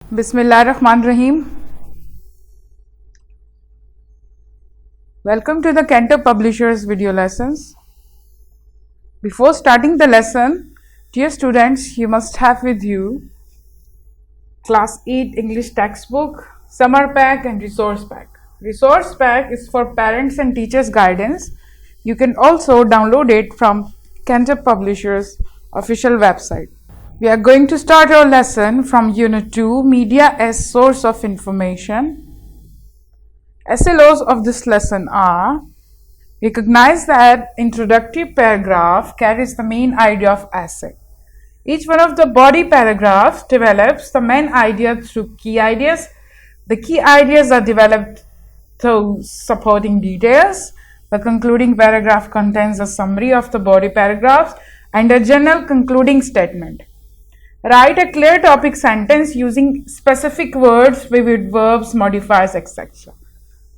Bismillahirrahmanirrahim. Welcome to the Cantab Publishers video lessons. Before starting the lesson, dear students, you must have with you Class 8 English textbook, Summer Pack and Resource Pack. Resource Pack is for parents and teachers guidance. You can also download it from Cantab Publishers official website. We are going to start our lesson from Unit 2, Media as Source of Information. SLOs of this lesson are: recognize that introductory paragraph carries the main idea of essay. Each one of the body paragraphs develops the main idea through key ideas. The key ideas are developed through supporting details. The concluding paragraph contains a summary of the body paragraphs and a general concluding statement. Write a clear topic sentence using specific words, vivid verbs, modifiers, etc.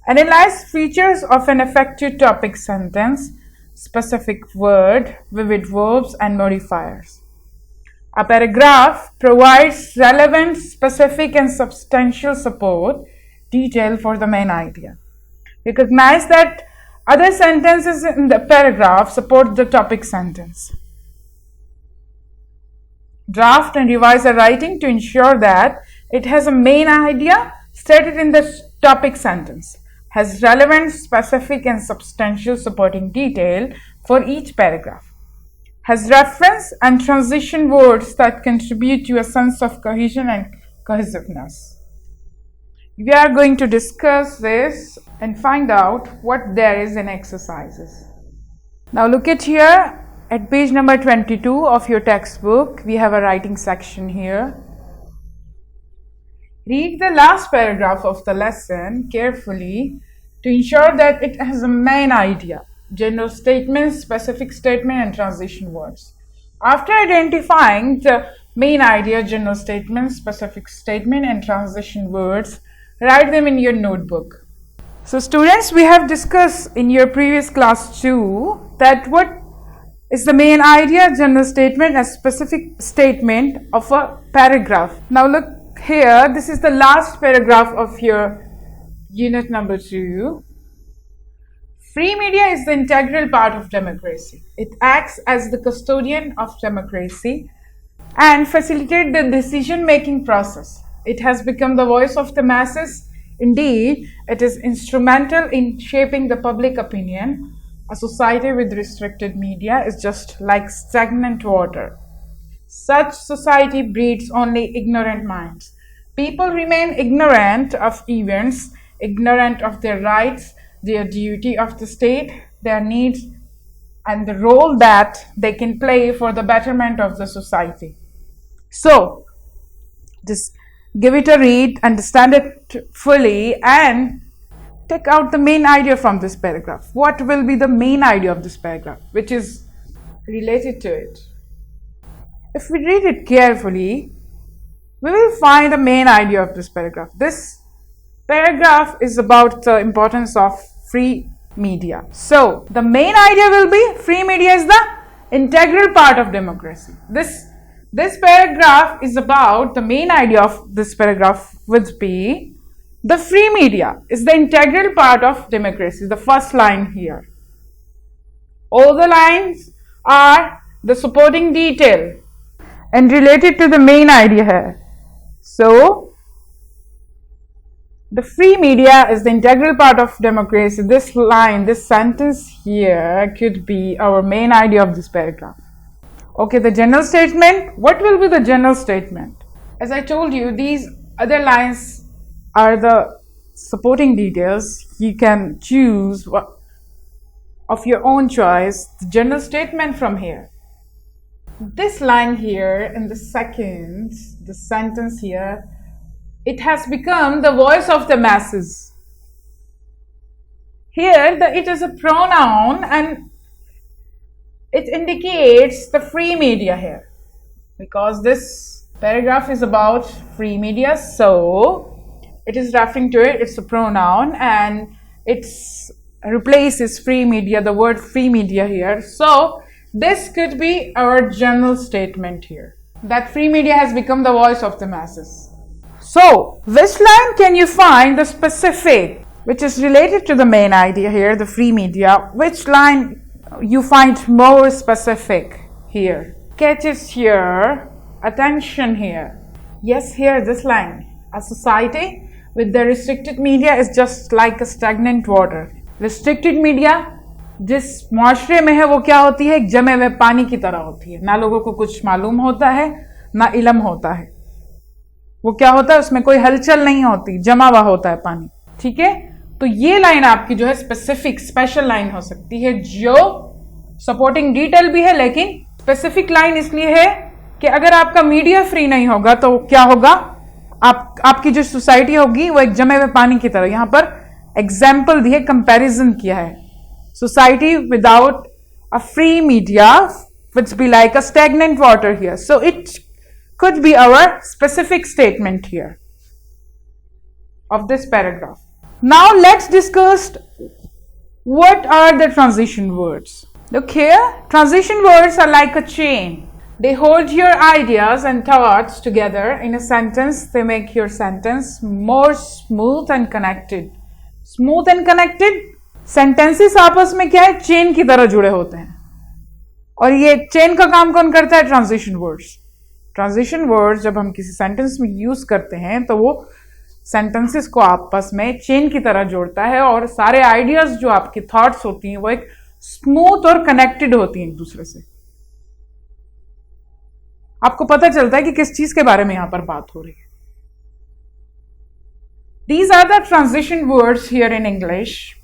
Analyze features of an effective topic sentence, specific word, vivid verbs, and modifiers. A paragraph provides relevant, specific, and substantial support detail for the main idea. Recognize that other sentences in the paragraph support the topic sentence. Draft and revise the writing to ensure that it has a main idea stated in the topic sentence, has relevant, specific, and substantial supporting detail for each paragraph, has reference and transition words that contribute to a sense of cohesion and cohesiveness. We are going to discuss this and find out what there is in exercises. Now look at here. At page number 22 of your textbook, we have a writing section here. Read the last paragraph of the lesson carefully to ensure that it has a main idea, general statement, specific statement, and transition words. After identifying the main idea, general statement, specific statement, and transition words, write them in your notebook. So students, we have discussed in your previous class 2 that what is the main idea, general statement, and specific statement of a paragraph. Now look here, this is the last paragraph of your unit number 2. Free media is the integral part of democracy. It acts as the custodian of democracy and facilitates the decision-making process. It has become the voice of the masses. Indeed, it is instrumental in shaping the public opinion. A society with restricted media is just like stagnant water. Such society breeds only ignorant minds. People remain ignorant of events, ignorant of their rights, their duty of the state, their needs, and the role that they can play for the betterment of the society. So, just give it a read, understand it fully, and take out the main idea from this paragraph. What will be the main idea of this paragraph, which is related to it? If we read it carefully, we will find the main idea of this paragraph. This paragraph is about the importance of free media. So, the main idea will be free media is the integral part of democracy. This paragraph is about the main idea of this paragraph would be the free media is the integral part of democracy, the first line here. All the lines are the supporting detail and related to the main idea here. So, the free media is the integral part of democracy. This line, this sentence here could be our main idea of this paragraph. Okay, the general statement. What will be the general statement? As I told you, these other lines are the supporting details. You can choose of your own choice the general statement from here. This line here in the sentence here, it has become the voice of the masses. Here it is a pronoun and it indicates the free media here because this paragraph is about free media, so it is referring to it. It's a pronoun and it replaces free media, the word free media here. So this could be our general statement here, that free media has become the voice of the masses. So, which line can you find the specific, which is related to the main idea here, the free media? Which line you find more specific here? Catches your attention here. Yes, here, this line. A society with the restricted media is just like a stagnant water. Restricted media जिस मुआशरे में है वो क्या होती है, एक जमे हुए पानी की तरह होती है. ना लोगों को कुछ मालूम होता है, ना इल्म होता है. वो क्या होता है, उसमें कोई हलचल नहीं होती, जमा हुआ होता है पानी. ठीक है, तो ये लाइन आपकी जो है स्पेसिफिक स्पेशल लाइन हो सकती है, जो सपोर्टिंग डिटेल भी है, लेकिन स्पेसिफिक लाइन इसलिए है कि अगर आपका मीडिया फ्री नहीं होगा तो क्या होगा, आपकी जो सोसाइटी होगी वो एक जमे हुए पानी की तरह. यहां पर एग्जाम्पल दिए, कंपैरिजन किया है. Society without a free media would be like a stagnant water here. So it could be our specific statement here of this paragraph. Now let's discuss what are the transition words. Look here, transition words are like a chain. They hold your ideas and thoughts together in a sentence. They make your sentence more smooth and connected. Smooth and connected sentences आपस में क्या है, chain की तरह जुड़े होते हैं. और ये चेन का काम कौन करता है, ट्रांजिशन वर्ड्स. ट्रांजिशन वर्ड्स जब हम किसी सेंटेंस में यूज करते हैं तो वो सेंटेंसेस को आपस में चेन की तरह जोड़ता है, और सारे आइडियाज जो आपकी थॉट्स होती हैं वो एक स्मूथ और कनेक्टेड होती हैं एक दूसरे से. आपको पता चलता है कि किस चीज के बारे में यहां पर बात हो रही है. These are the transition words here in English.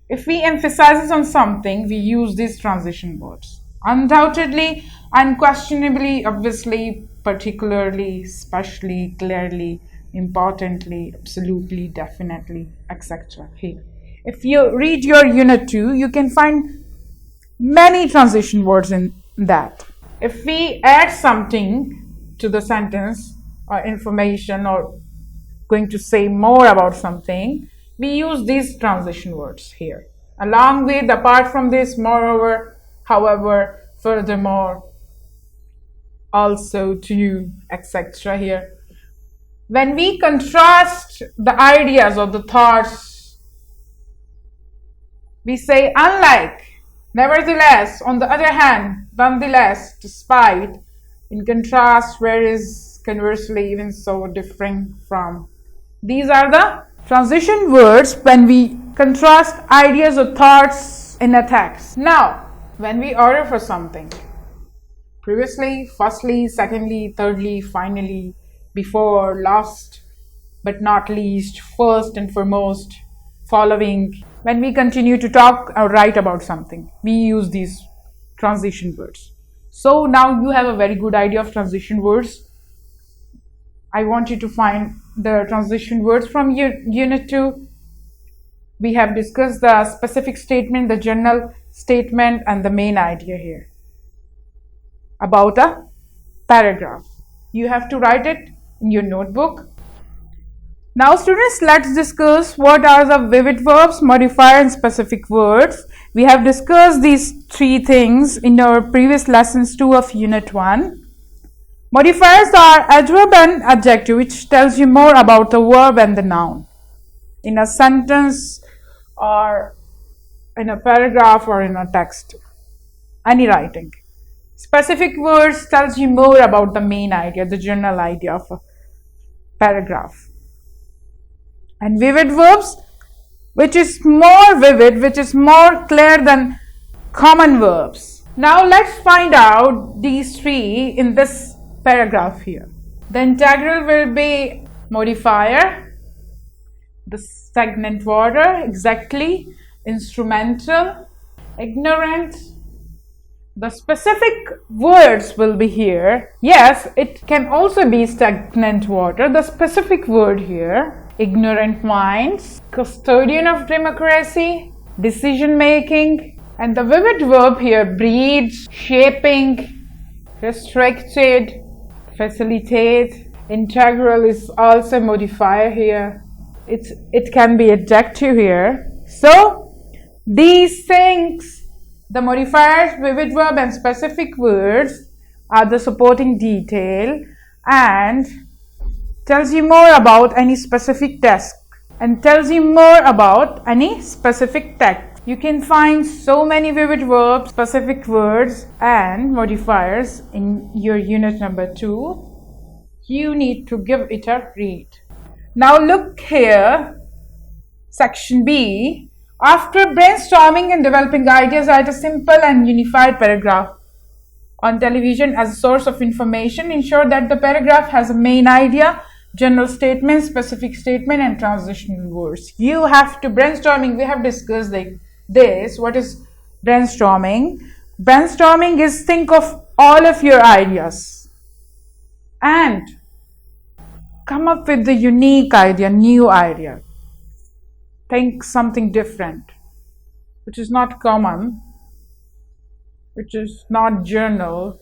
If we emphasize on something, we use these transition words. Undoubtedly, unquestionably, obviously, particularly, especially, clearly, importantly, absolutely, definitely, etc. Here. If you read your Unit 2, you can find many transition words in that. If we add something to the sentence or information or going to say more about something, we use these transition words here. Along with, apart from this, moreover, however, furthermore, also, to, etc. here. When we contrast the ideas or the thoughts, we say unlike, nevertheless, on the other hand, nonetheless, despite, in contrast, whereas, conversely, even so, differing from. These are the transition words when we contrast ideas or thoughts in a text. Now, when we order for something, previously, firstly, secondly, thirdly, finally, before, last, but not least, first and foremost, following, when we continue to talk or write about something, we use these transition words. So now you have a very good idea of transition words. I want you to find the transition words from Unit 2. We have discussed the specific statement, the general statement, and the main idea here about a paragraph. You have to write it in your notebook. Now students, let's discuss what are the vivid verbs, modifier, and specific words. We have discussed these three things in our previous lessons 2 of Unit 1. Modifiers are adverb and adjective, which tells you more about the verb and the noun in a sentence or in a paragraph or in a text, any writing. Specific words tells you more about the main idea, the general idea of a paragraph. And vivid verbs, which is more vivid, which is more clear than common verbs. Now let's find out these three in this paragraph here. The integral will be modifier, the stagnant water, exactly, instrumental, ignorant. The specific words will be here. Yes, it can also be stagnant water. The specific word here, ignorant minds, custodian of democracy, decision making, and the vivid verb here, breeds, shaping, restricted, facilitate. Integral is also modifier here. It can be adjective here. So these things, the modifiers, vivid verb, and specific words are the supporting detail, and tells you more about any specific task and tells you more about any specific text. You can find so many vivid verbs, specific words and modifiers in your unit number 2. You need to give it a read. Now look here, section B. After brainstorming and developing ideas, write a simple and unified paragraph on television as a source of information. Ensure that the paragraph has a main idea, general statement, specific statement and transitional words. You have to brainstorming. We have discussed this. What is brainstorming? Brainstorming is think of all of your ideas and come up with the unique idea, new idea. Think something different, which is not common, which is not general.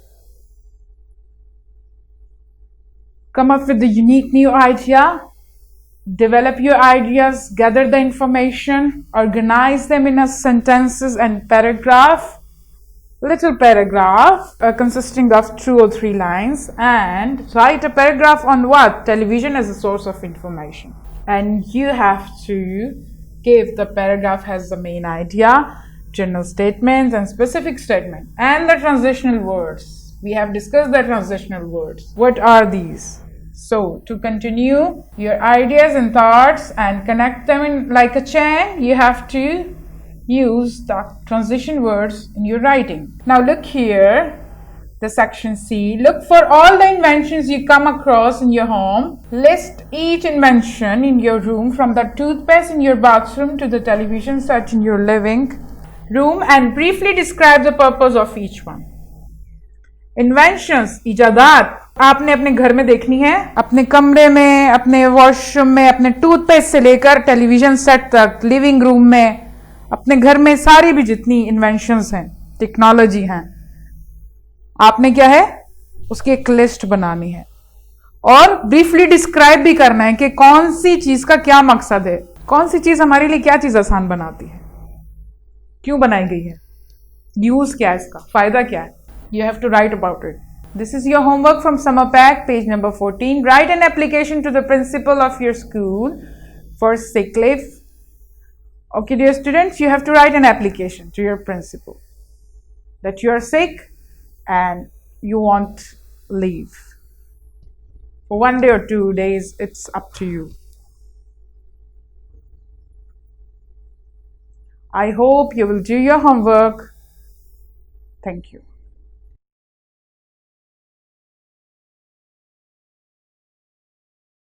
Come up with the unique new idea, develop your ideas, gather the information, organize them in a sentences and paragraph, little paragraph consisting of 2 or 3 lines, and write a paragraph on what? Television as a source of information. And you have to give the paragraph has the main idea, general statements and specific statement, and the transitional words. We have discussed the transitional words. What are these? So to continue your ideas and thoughts and connect them in like a chain, you have to use the transition words in your writing. Now look here, the section C. Look for all the inventions you come across in your home. List each invention in your room, from the toothpaste in your bathroom to the television set in your living room, and briefly describe the purpose of each one. Inventions, इजादात आपने अपने घर में देखनी है, अपने कमरे में, अपने वॉशरूम में, अपने टूथपेस्ट से लेकर टेलीविजन सेट तक, लिविंग रूम में, अपने घर में सारी भी जितनी इन्वेंशंस हैं, टेक्नोलॉजी हैं, आपने क्या है उसकी एक लिस्ट बनानी है और ब्रीफली डिस्क्राइब भी करना है कि कौन सी चीज का क्या मकसद है, कौन सी चीज हमारे लिए क्या चीज आसान बनाती है, क्यों बनाई गई है, यूज क्या है इसका, फायदा क्या है. You have to write about it. This is your homework from Summer Pack, page number 14. Write an application to the principal of your school for sick leave. Okay, dear students, you have to write an application to your principal that you are sick and you want leave for 1 day or 2 days. It's up to you. I hope you will do your homework. Thank you.